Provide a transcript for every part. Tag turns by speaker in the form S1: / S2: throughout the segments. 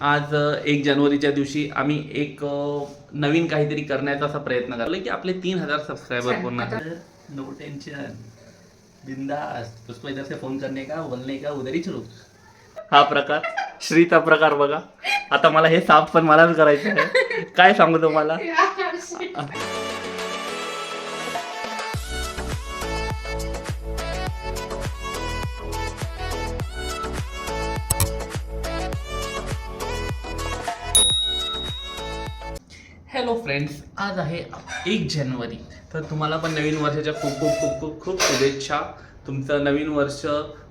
S1: आज 1 जानेवारीच्या दिवशी आम्ही एक नवीन काहीतरी करण्याचा असा प्रयत्न करलो की आपले 3000 सबस्क्रायबर पूर्ण झाले. नो टेंशन, बिंदास. उसको इधर से फोन करने का, बोलने का, उधर ही चलो. हा प्रकार, श्रीचा प्रकार बघा. आता मला हे साफ पण मलाच करायचं आहे. काय सांगू तुम्हाला. हॅलो फ्रेंड्स, आज आहे 1 जानेवारी. तर तुम्हाला पण नवीन वर्षाच्या खूप खूप खूप खूप खूप शुभेच्छा. तुमचं नवीन वर्ष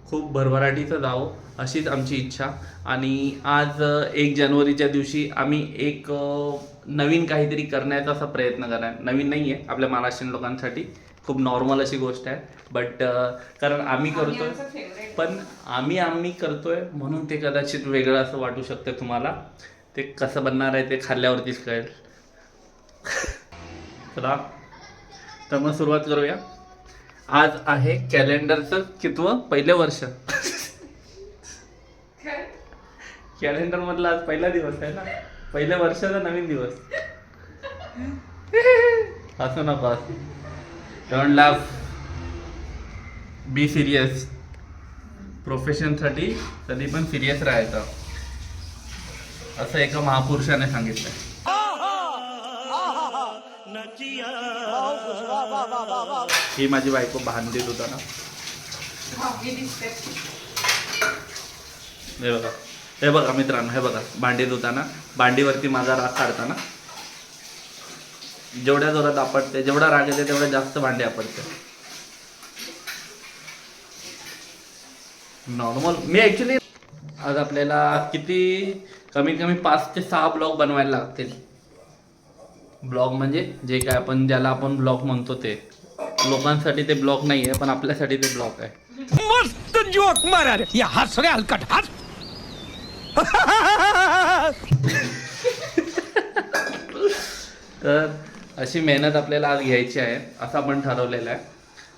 S1: खूप भरभराटीचं जावं अशीच आमची इच्छा. आणि आज 1 जानेवारीच्या दिवशी आम्ही एक नवीन काहीतरी करण्याचा असा प्रयत्न करणार. नवीन नाही आहे, आपल्या महाराष्ट्रीयन लोकांसाठी खूप नॉर्मल अशी गोष्ट आहे. बट कारण आम्ही करतोय, पण आम्ही करतोय म्हणून ते कदाचित वेगळं असं वाटू शकतं तुम्हाला. ते कसं बनणार आहे ते खाल्ल्यावरतीच कळेल. चला तर मग सुरुवात करूया. आज आहे कॅलेंडरचं कितवं पहिलं वर्ष. कॅलेंडर मधला आज पहिला दिवस आहे ना, पहिल्या वर्षाचा नवीन दिवस. हसू नका, डोंट लाफ, बी सिरियस. प्रोफेशनसाठी कधी पण सिरियस राहायचं असं एका महापुरुषाने सांगितलं. ही माझी बायको भांडी धुताना. हे बघा मित्रांनो, हे बघा भांडी धुताना, भांडीवरती माझा राग काढताना जेवढ्या जोरात आपटते, जेवढा राग येते तेवढ्या जास्त भांडी आपटते. नॉर्मल. मी ऍक्च्युली आज आपल्याला किती कमीत कमी 5 ते 6 ब्लॉग बनवायला लागतील. ब्लॉग म्हणजे जे काय आपण ज्याला आपण ब्लॉग म्हणतो ते. लोकांसाठी ते ब्लॉग नाही आहे, पण आपल्यासाठी ते ब्लॉग आहे.
S2: मस्त जोक मारा रे, या हस रे हलकट हस.
S1: तर अशी मेहनत आपल्याला आज घ्यायची आहे असं आपण ठरवलेलं आहे.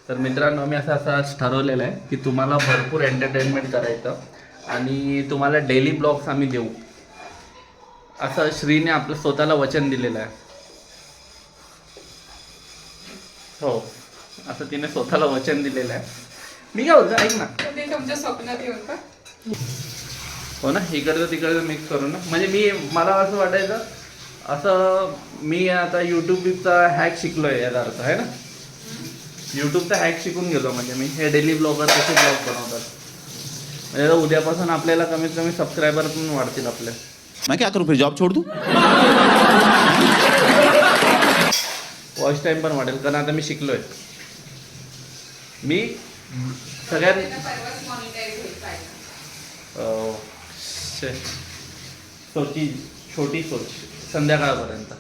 S1: तर मित्रांनो, मी असं ठरवलेलं आहे की तुम्हाला भरपूर एंटरटेनमेंट करायचं आणि तुम्हाला डेली ब्लॉग्स आम्ही देऊ असं श्रीने आपलं स्वतःला वचन दिलेलं आहे. हो, असं तिने स्वतःला वचन दिलेलं आहे. मी काय बोलतो, ऐक ना.
S3: ते तुमच्या स्वप्नात येऊन का?
S1: हो ना, इकडचं तिकडचं मिक्स करून ना. म्हणजे मला असं वाटायचं, असं मी आता यूट्यूबचा हॅक शिकलोय याचा अर्थ आहे ना. यूट्यूबचा हॅक शिकून गेलो. म्हणजे मी हे डेली ब्लॉगर कसे ब्लॉग बनवतात, म्हणजे उद्यापासून आपल्याला कमीत कमी सबस्क्रायबर पण वाढतील आपले.
S4: मैं क्या करूं फिर, जॉब छोड़ दूं?
S1: वॉच टाइम पण वाढेल, कारण आता मी शिकलोय. मी सगळ्यात
S3: परवाच मॉनिटाईज होईल पाहिजे.
S1: छोटी सोच संध्याकाळपर्यंत.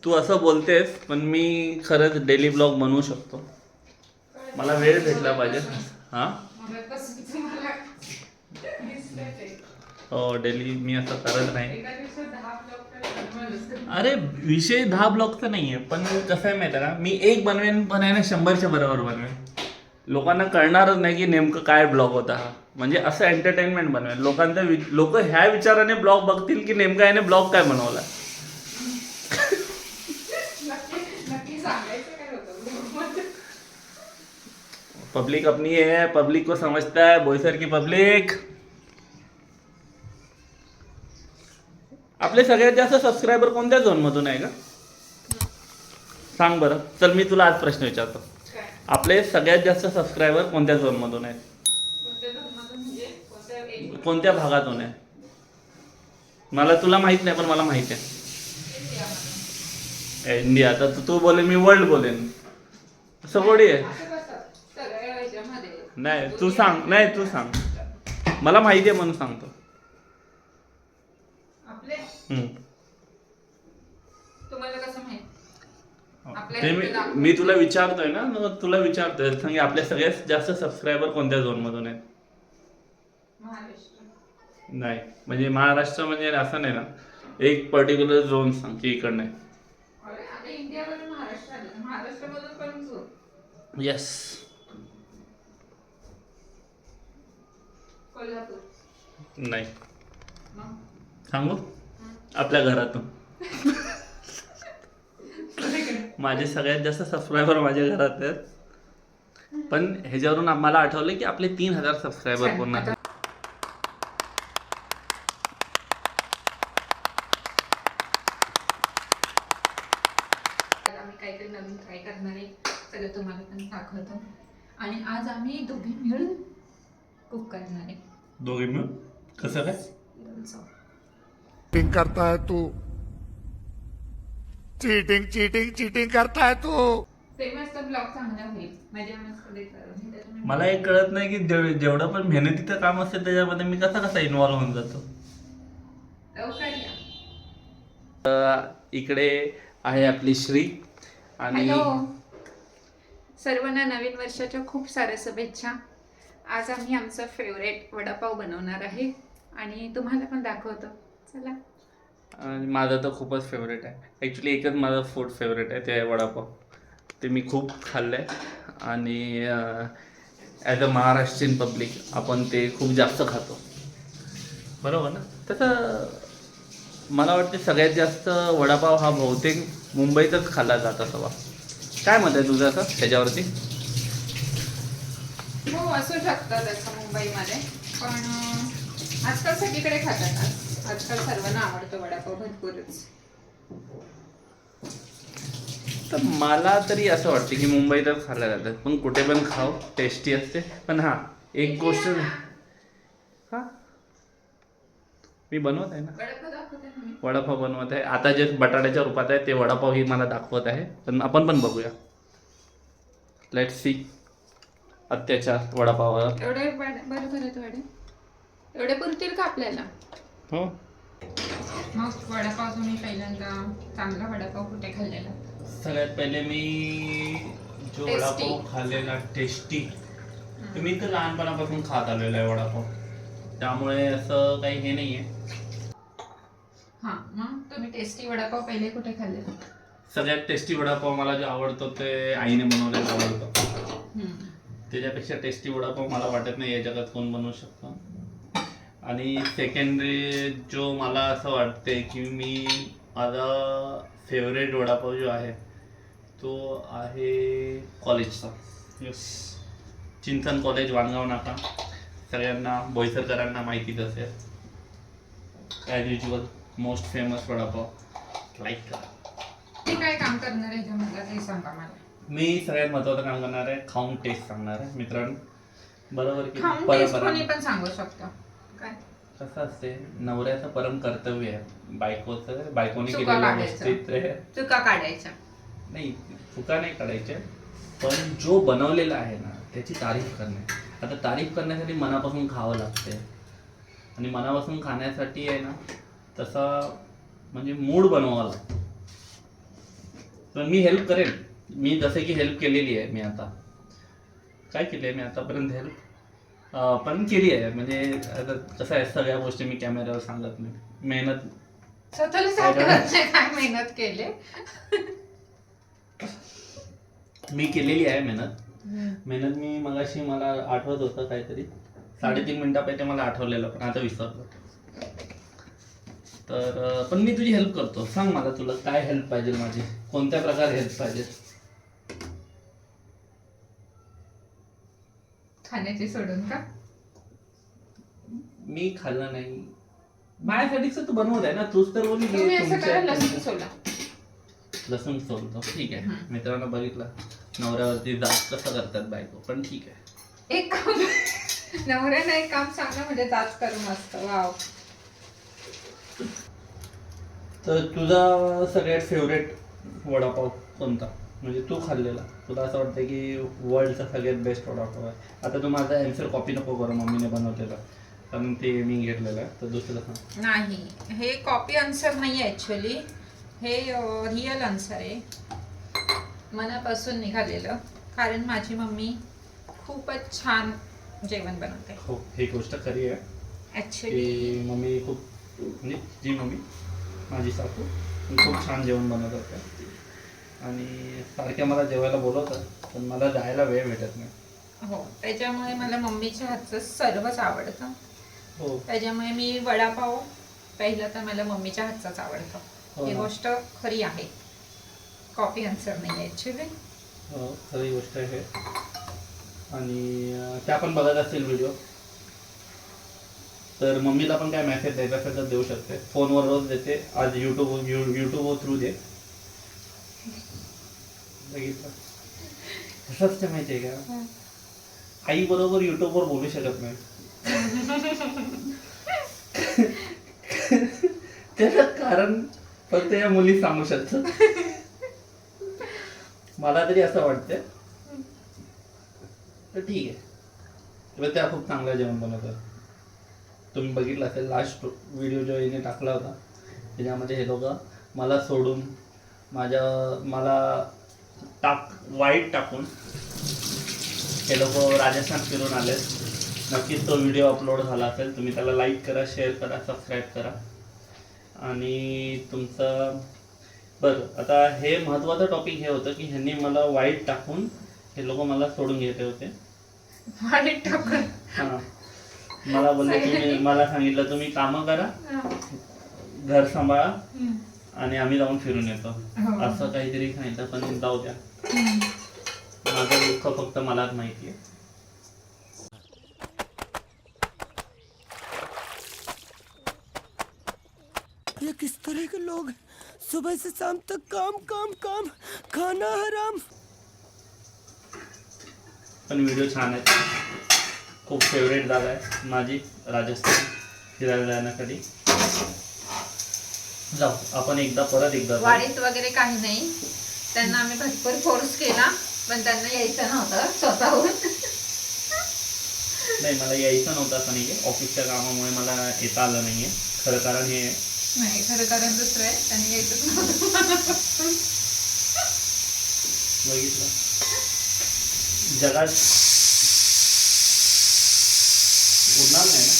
S1: तू असं बोलतेस, पण मी खरंच डेली ब्लॉग बनवू शकतो. मला वेळ भेटला पाहिजे. हा,
S3: मगाचपासून तुम्हाला दिसतंय ते.
S1: हो, डेली मी असं करत नाही.
S3: एका दिवसात 10 ब्लॉग तर बनवायलाच.
S1: अरे विषय 10 ब्लॉगचा नाही आहे, पण कसं आहे माहिती आहे का, मी एक बनवेन पण आहे ना 100च्या बरोबर बनवेन. लोकांना कळणारच नाही की नेमकं काय ब्लॉग होता हा. म्हणजे असं एंटरटेनमेंट बनवेल. लोक ह्या विचाराने ब्लॉग बघतील की नेमका याने ब्लॉग काय बनवला.
S3: नक्की सांगायचं काय होतं.
S1: पब्लिक अपनी है, पब्लिक को समझता है. बोईसर की पब्लिक. आपले सगळ्यात जास्त सबस्क्रायबर कोणत्या झोन मधून आहे का, सांग बरं. चल मी तुला आज प्रश्न विचारतो.
S3: काय?
S1: आपले सगळ्यात जास्त सबस्क्रायबर कोणत्या झोन मधून आहेत,
S3: कोणत्या धर्मातून म्हणजे कोणत्या एक
S1: कोणत्या भागातून आहे. तुला माहित नाही, पण मला माहित आहे. इंडिया. तर तू बोलेन, मी वर्ल्ड बोलेन. असं थोडी आहे.
S3: असं कसं सगळ्या ह्याच्यामध्ये.
S1: नाही तू सांग, नाही तू सांग. मला माहिती आहे म्हणून सांगतो.
S3: आपले तुम्हाला कसं माहित?
S1: ते मी तुला विचारतोय ना, मग तुला विचारतोय सांग, आपले सगळ्यात जास्त सबस्क्रायबर कोणत्या झोन मधून आहेत.
S3: महाराष्ट्र.
S1: नाही म्हणजे महाराष्ट्र म्हणजे असं नाही ना, एक पर्टिक्युलर झोन सांग की इकडनं आहे.
S3: आता इंडियामध्ये महाराष्ट्र आलं, महाराष्ट्रामधून पण झोन.
S1: येस.
S3: कोल्हापूर.
S1: नाही
S3: मग
S1: सांगू आपल्या घरातून.
S3: कुठे?
S1: माझे सगळ्यात जास्त सबस्क्रायबर माझ्या घरात आहेत. पण ह्याच्यावरून आम्हाला आठवलं की आपले 3000 सबस्क्रायबर पूर्ण
S3: आता-
S1: आहेत.
S3: आज आम्ही काहीतरी नवीन ट्राय करणार आहे, सगळं तुम्हाला पण दाखवतो. आणि आज आम्ही दोघे मिळून कुक करणार आहे.
S1: दोघे मिळून कसं काय?
S2: चीटिंग करता है तू, चीटिंग चीटिंग चीटिंग करता है तू.
S3: ते मस्त ब्लॉग चांगला होईल, मजा मस्त देतात त्याच्यामुळे.
S1: मला हे कळत नाही की जेवढं पण मेहनतीचं काम असते त्याच्यामध्ये मी कसा इन्व्हॉल्व होऊन जातो.
S3: लवकर या.
S1: इकडे आहे आपली श्री आणि
S3: हॅलो सर्वांना नवीन वर्षाच्या खूप साऱ्या शुभेच्छा. आज आम्ही आमचं फेवरेट वडापाव बनवणार आहे आणि तुम्हाला पण दाखवतो. चला.
S1: आणि माझं तर खूपच फेवरेट आहे. ॲक्च्युली एकच माझं फूड फेवरेट आहे, ते आहे वडापाव. ते मी खूप खाल्लं आहे आणि ॲज अ महाराष्ट्रीयन पब्लिक आपण ते खूप जास्त खातो, बरोबर ना. तसं मला वाटते सगळ्यात जास्त वडापाव हा बहुतेक मुंबईतच खाल्ला जात असावा. काय मत आहे तुझं असं त्याच्यावरती?
S3: हो असू शकतं तसं मुंबईमध्ये, पण आजकाल सगळीकडे खातात. आजकाल सर्वांना आवडतो वडापाव भरपूरच.
S1: तर मला तरी असं वाटतं की मुंबईतच खाल्ल्या जातात, पण कुठे पण खाव टेस्टी असते. पण हां एक गोष्ट, हां मी बनवत आहे ना
S3: वडापाव दाखवते ना मी.
S1: वडापाव बनवत आहे. आता जे बटाट्याच्या रूपात आहे ते वडापाव ही मला दाखवत आहे. पण आपण पण बघूया. Let see. अत्याचार वडापावावर.
S3: एवढे बरं आहेत वडे. एवढे पुरतील का आपल्याला?
S1: हो.
S3: मग वडापाव तुम्ही पहिल्यांदा चांगला वडापाव कुठे खाल्लेला?
S1: सगळ्यात पहिले मी जो
S3: Tasty.
S1: वडापाव खाल्लेला टेस्टी, तर मी तर लहानपणापासून खात आलेलो आहे वडापाव, त्यामुळे असं काही हे नाही आहे.
S3: हां मग तुम्ही टेस्टी वडापाव पहिले कुठे खाल्ले?
S1: सगळ्यात टेस्टी वडापाव मला जो आवडतो ते आईने बनवलेला आवडतो. त्याच्यापेक्षा टेस्टी वडापाव मला वाटत नाही या जगात कोण बनवू शकतो. आणि सेकंडरी जो मला असं वाटते की मी माझा फेवरेट वडापाव जो आहे तो आहे कॉलेजचा. यस, चिंतन कॉलेज, वाणगाव नाका. सगळ्यांना बोईसरकरांना माहितीच असेल. As usual most famous vada pav like करा.
S3: ते काय काम करणार आहे मला ते सांगा मला.
S1: मी सगळ्यात महत्त्वाचं काम करणार आहे, खाऊन टेस्ट सांगणार आहे मित्रांनो. बरोबर की
S3: खाऊन टेस्ट कोणी पण सांगू शकतो. काय
S1: कसं असते, नवऱ्याचं परम कर्तव्य आहे बायकोचं, बायकोने
S3: चुका
S1: केलेल्या
S3: काढायच्या.
S1: गोष्टीत
S3: चुका काढायच्या.
S1: नाही, चुका नाही काढायच्या, पण जो बनवलेला आहे ना त्याची तारीफ करणे. आता तारीफ करण्यासाठी मनापासून खावं लागते आणि मनापासून खाण्यासाठी आहे ना तसा म्हणजे मूड बनवावा लागतो. पण मी हेल्प करेन. मी जसे की हेल्प केलेली आहे. मी आता काय केली आहे, मी आतापर्यंत हेल्प पण केली आहे. म्हणजे आता कसं आहे, सगळ्या गोष्टी मी कॅमेऱ्यावर सांगत नाही. मेहनत
S3: स्वतःला सांगत नाही काय मेहनत केले.
S1: मी केलेली आहे. मेहनत मी मगाशी मला आठवत होतं काहीतरी 3.5 मिनिटा पहिले मला आठवलेलं, पण आता विसरलो. तर पण मी तुझी हेल्प करतो. सांग मला तुला काय हेल्प पाहिजे, माझी कोणत्या प्रकारे हेल्प पाहिजे.
S3: खाण्याची सोडून का?
S1: मी खाल्लं नाही, माझ्यासाठीच तू बनवत आहे ना. तूच तर बोलली
S3: तुम्ही असं करा, लसूण सोला.
S1: लसूण सोलतो. ठीक आहे मित्रांनो, बघितलं नवऱ्यावरती जात कसं करतात बायको, पण ठीक आहे.
S3: एक काम नवऱ्यानं एक काम सांगा म्हणजे जाच करू मस्त. वाव.
S1: तर तुझा सगळ्यात फेवरेट वडापाव कोणता, म्हणजे तू खाल्लेला, तुला असं वाटतं की वर्ल्डचा सगळ्यात बेस्ट वडापाव आहे? आता तू माझा आन्सर कॉपी नको करू मम्मीने बनवलेला, कारण ते मी घेतलेलं आहे. तर दुसरं सांग.
S3: नाही, हे कॉपी आन्सर नाही आहे ॲक्च्युली. हे रिअल आन्सर आहे, मनापासून निघालेलं. कारण माझी मम्मी खूपच छान जेवण बनवते.
S1: हो, ही गोष्ट खरी आहे
S3: ॲक्च्युली.
S1: की मम्मी खूप, म्हणजे जी मम्मी माझी सासू खूप छान जेवण बनवत होते. आणि सारख्या मला जेवायला बोलवतात पण मला जायला वेळ भेटत नाही.
S3: हो, त्याच्यामुळे मला मम्मीच्या हातचं सर्वच आवडतं.
S1: हो
S3: त्याच्यामुळे मी वडापाव पहिला तर मला मम्मीच्या हातचाच आवडतो.
S1: हो
S3: ही
S1: ना.
S3: गोष्ट खरी आहे, कॉपी आन्सर नाही आहे ॲक्च्युली.
S1: हो खरी गोष्ट आहे. आणि त्या पण बघत असतील व्हिडिओ, तर मम्मीला पण काय मेसेज द्यायचा असेल तर देऊ शकते. फोनवर रोज देते, आज यूट्यूब थ्रू दे. बघितलं कसं असतं माहिती आहे का, आई बरोबर यूट्यूबवर बोलू शकत नाही. त्याचं कारण फक्त या मुली सांगू शकतात. मला तरी असं वाटतं. तर ठीक आहे, तर त्या खूप चांगलं जेवण बनवतात. तुम्ही बघितलं असेल लास्ट व्हिडिओ जो हिने टाकला होता त्याच्यामध्ये हे लोक मला सोडून मला वाईट टाकून हे लोक राजस्थान फिरून आले. नक्कीच तो व्हिडिओ अपलोड झाला असेल. तुम्ही त्याला लाईक करा, शेअर करा, सबस्क्राईब करा. आणि तुमचं बरं, आता हे महत्त्वाचं टॉपिक हे होतं की ह्यांनी मला वाईट टाकून हे लोक मला सोडून घेतले होते.
S3: वाईट टाकून
S1: हां, मला बोलले तुम्ही, मला सांगितलं तुम्ही कामं करा, घर सांभाळा आणि आम्ही जाऊन फिरून येतो, असं काहीतरी सांगितलं. पण जाऊ द्या, माझं दुःख फक्त मलाच माहिती आहे.
S2: ये किस तरह के लोग हैं? सुबह से शाम तक काम काम काम, खाना हराम.
S1: पण व्हिडिओ छान आहे, खूप फेवरेट जागा आहे माझी राजस्थान फिरायला जाण्यासाठी. जाऊ आपण परत एकदा
S3: वाढीत वगैरे काही नाही. त्यांना आम्ही भरपूर फोर्स केला पण त्यांना यायचं नव्हतं स्वतःहून.
S1: नाही, मला यायचं नव्हतं असं नाही आहे. ऑफिसच्या कामामुळे मला येता आलं नाही आहे. खरं कारण हे आहे.
S3: नाही, खरं कारण दुसरं आहे, त्यांनी यायचंच नव्हतं.
S1: बघितलं जगात उडणार नाही ना.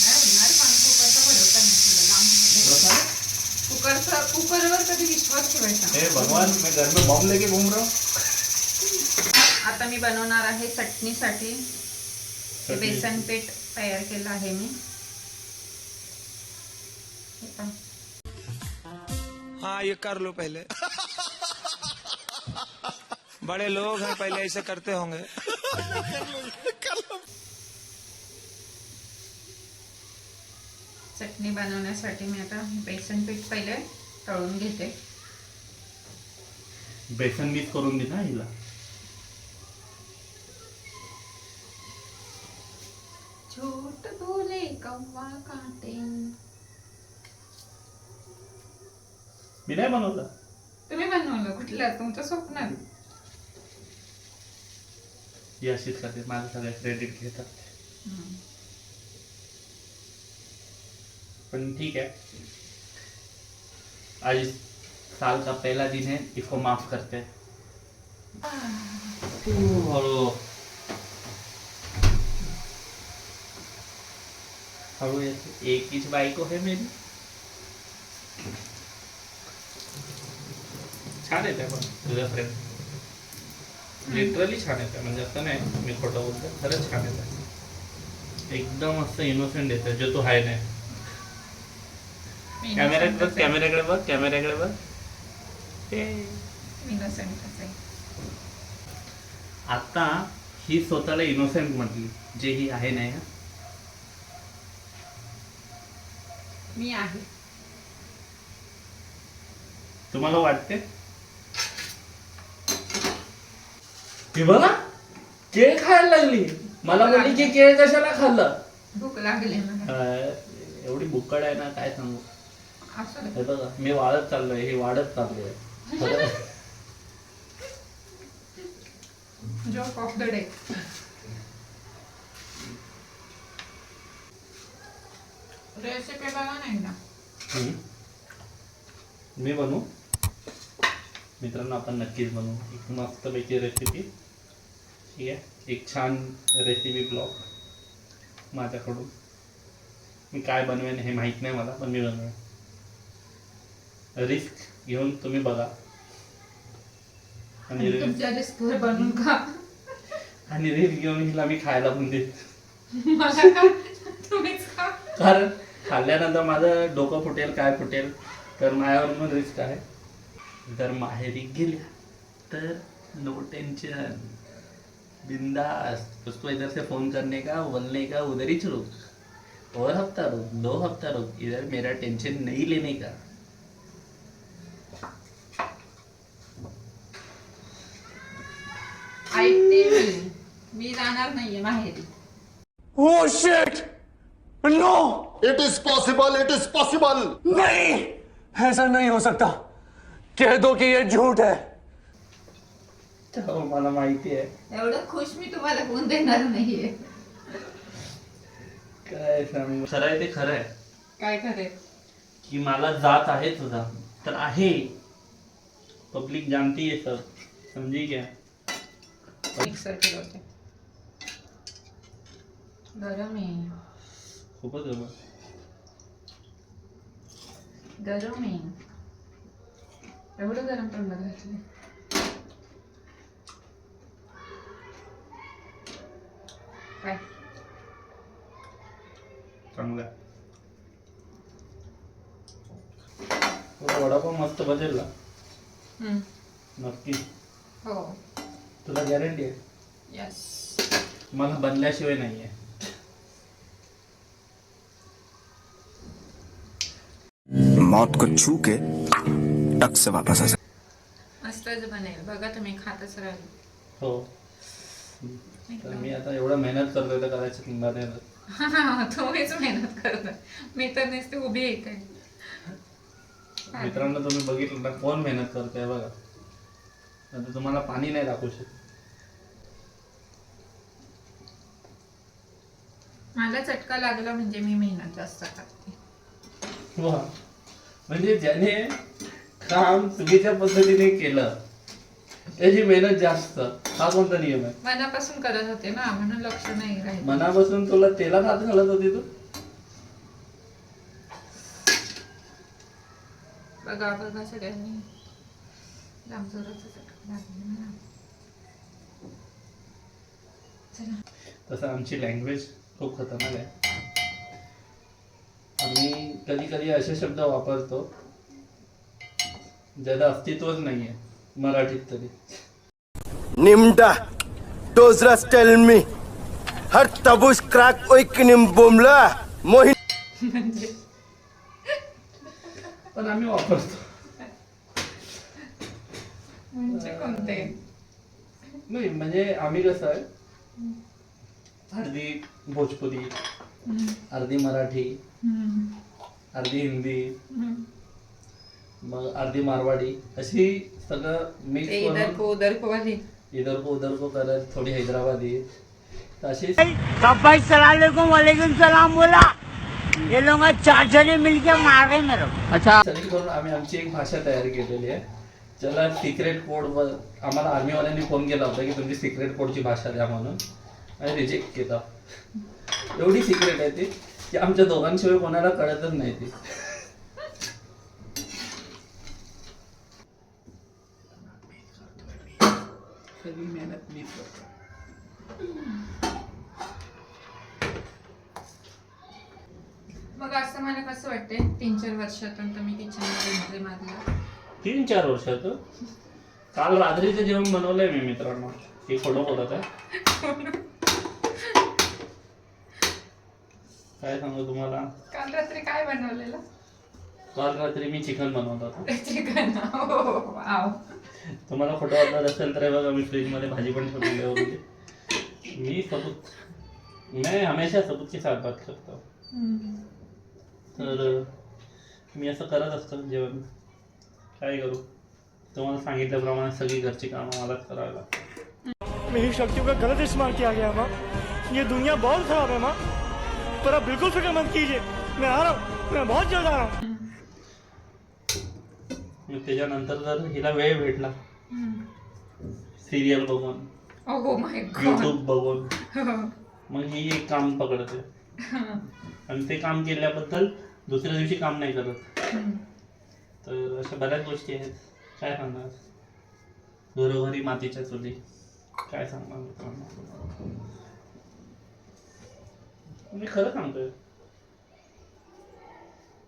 S3: नाही उडणार, पण कुकरचा भरोसा नाही तुला लांब.
S1: बरोबर?
S3: कुकरवर कधी विश्वास ठेवायचा.
S1: हे भगवान, मैं घर में बॉम्ब लेके घूम रहा हूँ.
S3: आता मी बनवणार आहे चटणीसाठी. बेसन पीठ तयार केलं आहे मी. हे पहा.
S2: हाँ, ये कर लो पहले. बड़े लोग हैं, पहले ऐसे करते होंगे.
S3: चटणी बनवण्यासाठी मी आता बेसन पीठ पहिले तळून घेते.
S1: बेसन मिक्स करून दे ना हिला.
S3: झूठ बोले कौवा काटे.
S1: मी नाही बनवलं.
S3: तुम्ही बनवलं कुठलं तुमच्या स्वप्नात?
S1: ही अशीच करते, माझं सगळं क्रेडिट घेतात. पण ठीक है, आज साल का पहला दिन है, इसको माफ करते हैं. हळू हळू येते. एक हीच बायको है मेरी. छान येते पण तुझा फ्रेंड, लिटरली छान येते. म्हणजे असं नाही मी खोटं बोलतो, खरंच छान येते. एकदम असं इनोसेंट येतं जो तू आहे नाही. कॅमेऱ्याकडे बघ. ते
S3: इनोसेंटच आहे.
S1: आता ही स्वतःला इनोसेंट म्हटली, जे ही आहे नाही.
S3: मी आहे.
S1: तुम्हाला वाटते? ती बघा केळ खायला लागली. मला बोलली की केळ कशाला खाल्लं.
S3: भूक लागली मला.
S1: एवढी भुक्कड आहे ना, काय सांगू.
S3: असं
S1: हे बघा मी वाढत चाललोय, हे वाढत चाललोय.
S3: Joke of the day. Recipe बघा नाही ना.
S1: मी बनवू मित्रांनो, आपण नक्कीच बनवू एक मस्तपैकी रेसिपी. ठीक आहे, एक छान रेसिपी ब्लॉग माझ्याकडून. मी काय बनवेन हे माहीत नाही मला, पण मी बनवेन. रिस्क घेऊन तुम्ही बघा. आणि रील
S3: तुमच्या रिस्कवर बनवून खा.
S1: आणि रील घेऊन हिला मी खायला पण देते.
S3: मला का तुम्हीच खा.
S1: कारण खाल्ल्यानंतर माझं डोकं फुटेल काय फुटेल तर माझ्यावर पण रिस्क आहे. जर माहेरी गेल्या तर नो टेंशन, बिंदास. उसको इधर से फोन करने का, बोलने का उधर ही रुक, और हफ्ता रुक, 2 हफ्ता रुक, इधर मेरा टेंशन नहीं लेने का.
S3: ऐकते मी जाणार नाहीये माहेरी.
S2: Oh shit! No!
S5: It is possible, it is possible.
S2: नहीं, ऐसा नहीं हो सकता. कह दो कि ये झूठ है.
S1: हो, मला माहिती आहे.
S3: एवढं खुश मी तुम्हाला कोण देणार नाहीये.
S1: काय सांगू, खरं आहे ते खरं आहे
S3: काय करे.
S1: की मला जात आहे तुझा तर आहे. पब्लिक जानती है सब, समझी क्या.
S3: मिक्सर फिरवते. गरम आहे.
S1: खूपच गरम.
S3: गरम आहे. एवढं गरम पण घातलं. काय
S1: चांगलं आहे. तुला वडापाव मस्त बजेल ना. नक्की.
S3: हो.
S1: तुला गॅरंटी आहे.
S3: यस.
S1: मला बनल्याशिवाय नाही आहे.
S6: मौत को छू के टक से वापस आ सकते.
S3: मस्तच बनेल बघा तुम्ही खातच राहील.
S1: हो. तर मी आता एवढं मेहनत करतोय तर करायचं किंवा नाही.
S3: तुम्हीच मेहनत करता. मी तर नुसते उभी येते.
S1: मित्रांनो तुम्ही बघितलं ना कोण मेहनत करतोय बघा. आता तुम्हाला पाणी नाही दाखवू शकत.
S3: मला चटका लागला म्हणजे मी मेहनत जास्त करते.
S1: वा. म्हणजे ज्याने काम चुकीच्या पद्धतीने केलं त्याची मेहनत जास्त, हा कोणता नियम आहे.
S3: मनापासून करत होते ना म्हणून लक्ष नाही राहिलं.
S1: मनापासून तुला तेलात हात घालत होती तू.
S3: बघा बघा सगळ्यांनी लांबजोराचा चटका लागला मला. चला.
S1: तसं आमची लँग्वेज खूप खतरनाक आहे. आम्ही कधी कधी असे शब्द वापरतो ज्याचं अस्तित्वच नाहीये मराठीत तरी.
S2: निमडा डोजरस टेल मी हर तबुश क्रॅक ओइकनिम बोमला मोहि.
S3: म्हणजे
S1: पण आम्ही वापरतो.
S3: म्हणजे कोणते.
S1: नाही म्हणजे आम्ही कसं आहे अर्धी भोजपुरी, अर्धी मराठी, अर्धी हिंदी, मग अर्धी मारवाडी अशी सगळं मिक्स
S3: ते इधर को उधर को वाली.
S1: उधर को करत थोडी हैदराबादी तर अशी.
S7: सलाम वालेकुम सलाम बोला. ये लोग 4 जने मिलके मार रहे मेरे को.
S1: अच्छा. करून आम्ही आमची एक भाषा तयार केलेली आहे. त्याला सिक्रेट कोड. आम्हाला आर्मीवाल्यांनी फोन केला होता की तुमची सिक्रेट कोडची भाषा द्या म्हणून. आणि रिजेक्ट केला. एवढी सिक्रेट आहे ती की आमच्या दोघांशिवाय कोणाला कळतच नाही ती. सगळी मेहनत मीच करतो.
S3: मग असं मला कसं वाटतंय 3-4 वर्षातून तुम्ही किचनमध्ये एंट्री मारला.
S1: 3-4 वर्षात. काल रात्रीचं जेवण बनवलंय मी मित्रांनो. हे खोटं बोलत आहे. काय सांगू तुम्हाला.
S3: काल रात्री काय बनवलेलं.
S1: काल रात्री मी चिकन बनवत होतो.
S3: चिकन. वाव.
S1: तुम्हाला खोटं वाटत असेल तर बघा मी फ्रीजमध्ये भाजी पण ठेवलेली होती. मी सबूत, मैं हमेशा सबूत के साथ बात करता हूँ. तर मी असं करत असतो जेवण. काय करू, तुम्हाला सांगितल्याप्रमाणे सगळी घरची कामं मलाच करावी लागतात.
S8: मेरी शक्तियों का गलत इस्तेमाल किया गया माँ. ये दुनिया बहुत खराब है माँ. पर आप बिल्कुल फिक्र मत कीजिए. मैं आ रहा हूँ. मैं बहुत जल्द आ रहा हूँ.
S1: मग त्याच्यानंतर जर हिला वेळ भेटला सिरियल बघून,
S3: ओह माय गॉड.
S1: यूट्यूब बघून, मग ही एक काम पकडते. आणि ते काम केल्याबद्दल दुसऱ्या दिवशी काम नाही करत. तर अशा बऱ्याच गोष्टी आहेत. काय सांगणार. घरोघरी मातीच्या चुली, काय सांगणार मित्रांनो. मी खरं सांगतोय,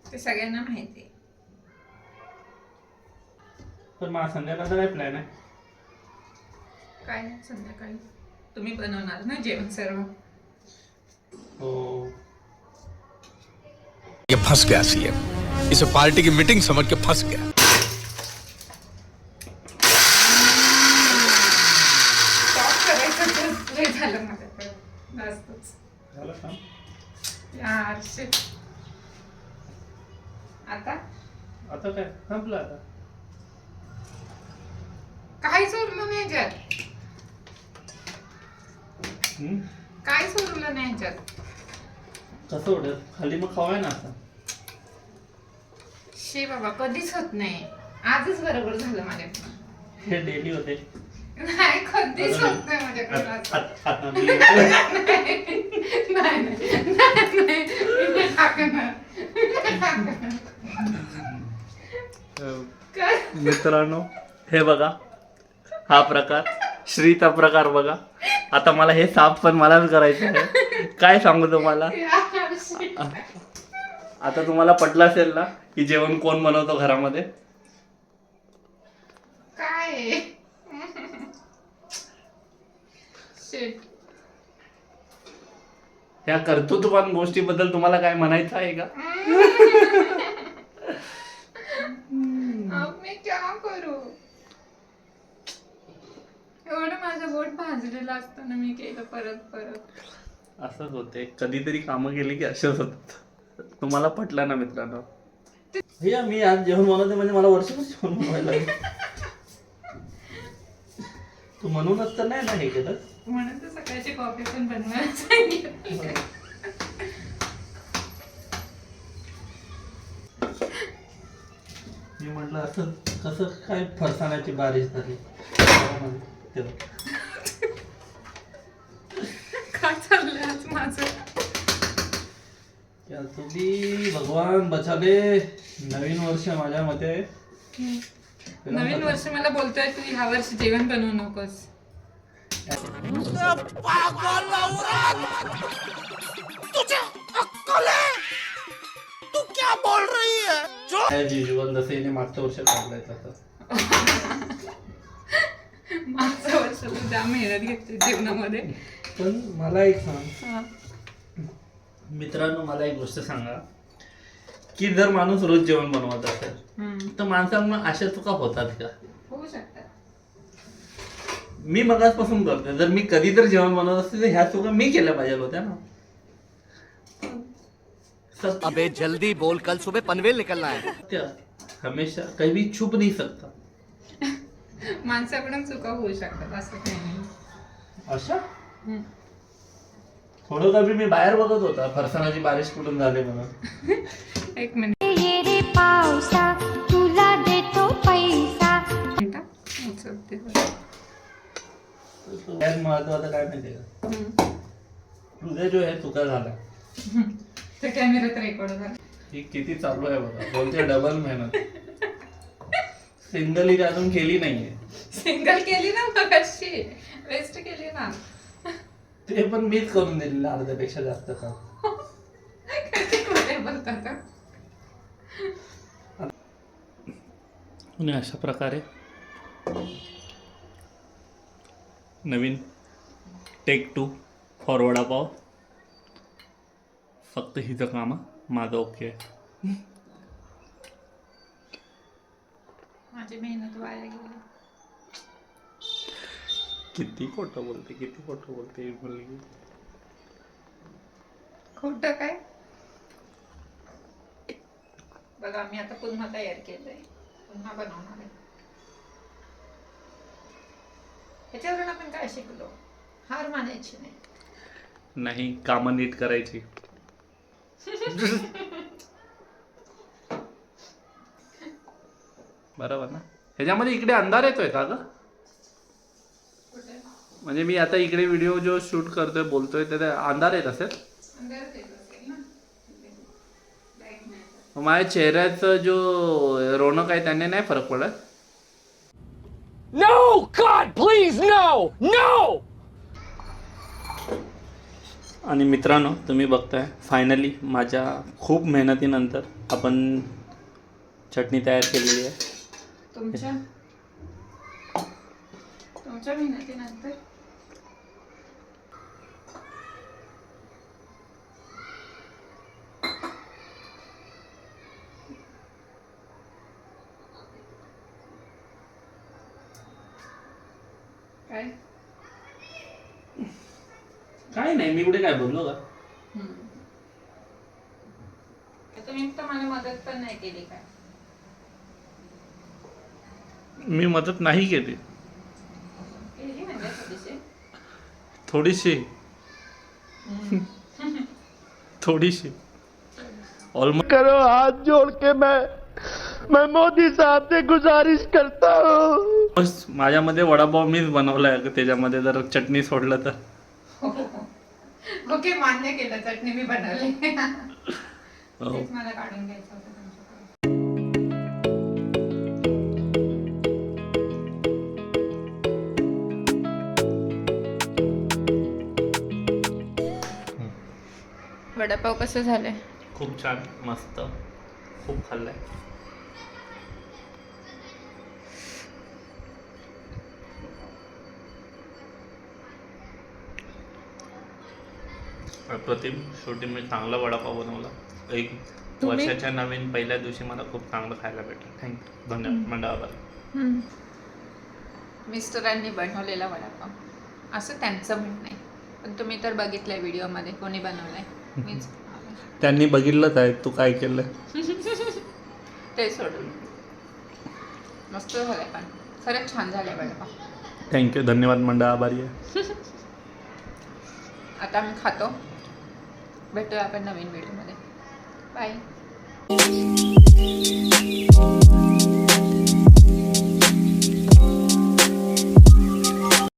S3: ते सगळ्यांना माहिती आहे.
S1: पण मला संध्याकाळचा काय प्लॅन आहे?
S3: काय नाही, संध्याकाळी तुम्ही बनवणार ना जेवण सर्व.
S1: हो,
S6: ये फंस गया सीएम, इसे पार्टी की मीटिंग समझ के फंस गया.
S3: स्टॉप करायचं तर लय झालं माझ्याकडे जास्तच.
S1: झालं का?
S3: यार शिट. आता
S1: आता काय संपलं आता.
S3: काहीच उरलं नाही ह्याच्यात,
S1: हम्म?
S3: काहीच उरलं नाही ह्याच्यात.
S1: कसं उडेल खाली, मग खावाय ना आता.
S3: शे बाबा, कधीच होत नाही. आजच बरोबर झालं माझ्याकडून.
S1: हे डेली होते.
S3: नाही, कधीच होत नाही माझ्याकडून असं.
S1: आता मी
S3: नाही, मी नाही टाकणार. काय?
S1: मित्रांनो, हे बघा, हा प्रकार, श्रीचा प्रकार बघा. आता मला हे साफ पण मलाच करायचं आहे. काय सांगू तुम्हाला.
S3: यार shit.
S1: आता तुम्हाला पटलं असेल ना की जेवण कोण बनवतो घरामध्ये.
S3: काय शिट.
S1: ह्या कर्तृत्ववान गोष्टीबद्दल तुम्हाला काय म्हणायचं आहे का?
S3: अब मी क्या करू. एवढं माझं बोट भाजलेलं असताना मी केलं परत परत.
S1: असंच होते, कधीतरी कामं केली की असेच होतात. तुम्हाला पटलं ना मित्रांनो. भैया मी आज जेवण बनवते म्हणजे मला वर्षभर जेवण बनवायला लागेल. तू म्हणूनच तर नाही ना हे केलं.
S3: म्हणून तर सकाळची कॉफी पण बनवायला सांगितलं.
S1: मी म्हटलं असं कसं काय फरसाण्याची बारिश झाली तेव्हा.
S3: काय चाललंय आज माझं.
S1: क्या तुम्ही भगवान बचाले. नवीन वर्ष माझ्या मते.
S3: नवीन वर्ष मला बोलतोय तू ह्या वर्षी जेवण बनवू नकोस.
S1: ॲज युजल जसं हिने मागच्या वर्षात काढलाय तसं.
S3: मागचं वर्ष तू जाम मेहनत घेतली जीवनामध्ये.
S1: पण मला एक सांग मित्रांनो, मला एक गोष्ट सांगा की जर माणूस रोज जेवण बनवत असेल तर माणसांना अशा चुका होतात का?
S3: होऊ शकतात.
S1: मी मगाचपासून करतोय. जर मी कधी तर जेवण बनवत असते तर ह्या चुका मी केल्या पाहिजे होत्या ना.
S2: अबे जल्दी बोल, कल सुबह पनवेल निकलना है.
S1: सत्य हमेशा कभी छुप नहीं सकता.
S3: माणसाकडून चुका होऊ शकतात, असं काही नाही.
S1: अशा थोडं कमी मी बाहेर बघत होता फरसाणाची बारिश कुठून झाली म्हणून.
S3: एक मिनिट.
S9: ये रे पावसा तुला देतो पैसा.
S3: उचलते.
S1: सगळ्यात महत्वाचं काय माहितीये का, तुझे जो आहे चुका झाला.
S3: ते कॅमेऱ्यात रेकॉर्ड झालं.
S1: ही किती चालू आहे बघा, बोलते डबल मेहनत. सिंगल ही अजून केली नाहीये.
S3: सिंगल केली ना मगाशी, वेस्ट केली ना.
S1: ते पण मीच करून दिलेलं अर्ध्यापेक्षा जास्त काम.
S3: किती खोटे बोलतात.
S1: आणि अशा प्रकारे नवीन टेक 2 फॉर वडापाव. फक्त हिचं काम माझं ओके आहे.
S3: माझी मेहनत वाया गेली.
S1: किती खोटं बोलते, किती खोटं बोलते ही मुलगी.
S3: खोटं काय. बघा मी आता पुन्हा तयार केलंय, पुन्हा बनवणार आहे. ह्याच्यावरून आपण काय शिकलो, हार मानायची नाही.
S1: नाही, कामं नीट करायची. बरोबर ना. ह्याच्यामध्ये इकडे अंधार येतोय का ग? म्हणजे मी आता इकडे व्हिडिओ जो शूट करतोय बोलतोय ते अंधार येत असेल. माझ्या चेहऱ्याचं जो रौनक आहे त्याने नाही फरक पडत.
S8: No! God, please, no! No!
S1: आणि मित्रांनो, तुम्ही बघताय फायनली माझ्या खूप मेहनतीनंतर आपण चटणी तयार केलेली आहे.
S3: तुमच्या मेहनतीनंतर काय
S1: काय नाही, मी कुठे काय बोललो का?
S3: तुम्ही तर मला मदत पण नाही केली काय.
S1: मी मदत नाही केली,
S3: केली म्हणजे
S1: थोडीशी थोडीशी ऑलमोस्ट.
S8: करो हाथ जोड़ के मैं मोदी साहब से गुजारिश करता हूँ.
S1: माझ्यामध्ये वडापाव मीच बनवलाय, त्याच्यामध्ये जर चटणी सोडलं तर.
S3: ओके, मान्य केलं, चटणी मी बनवली.
S1: हो.
S3: तेच मला काढून घ्यायचं होतं तुमच्याकडे. वडापाव कसं झालंय?
S1: खूप छान, मस्त, खूप खाल्लंय. अप्रतिम. शेवटी मी चांगला वडापाव बनवला. एक वर्षाच्या नवीन पहिल्या दिवशी मला खूप चांगलं खायला भेटलं. थँक्यू, धन्यवाद मंडळावर.
S3: मिस्टरांनी बनवलेला वडापाव असं त्यांचं म्हणणं आहे, पण तुम्ही तर बघितलंय व्हिडिओमध्ये कोणी बनवलंय. मीच
S1: त्यांनी बघितलंच आहे तू काय केलं
S3: ते सोडून. मस्त झालंय, पण खरंच छान झालंय वडापाव.
S1: थँक्यू, धन्यवाद मंडळ, आभारी आहे.
S3: आता मी खातो. भेटूया आपण नवीन व्हिडिओमध्ये. बाय.